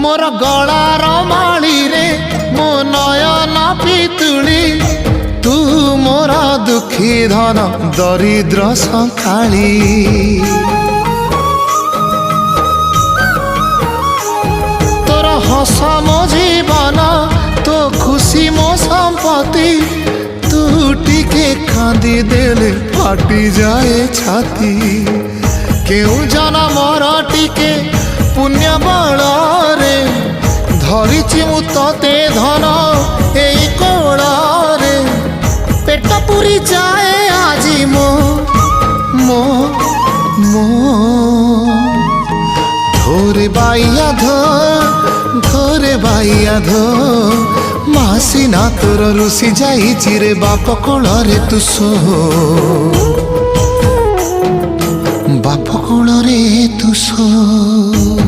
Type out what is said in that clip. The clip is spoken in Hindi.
मोर गलार माली रे मो नयन पितुली तू मोर दुखी धन दरिद्र संखाली तोर हस मो जीवन तो खुशी मो संपत्ति तू टिके कांदी देले फाटी जाए छाती केउ जना मोर टिके पुण्य बल रे धरिछि मु तते धन एई कोल रे पेट पुरी जाए आजी मो मो मो धोरे बाइया धोरे बाइया धो मासी ना तोर रुसी जाई चिरे बाप कोल रे तू सो बाप कोल रे तू सो।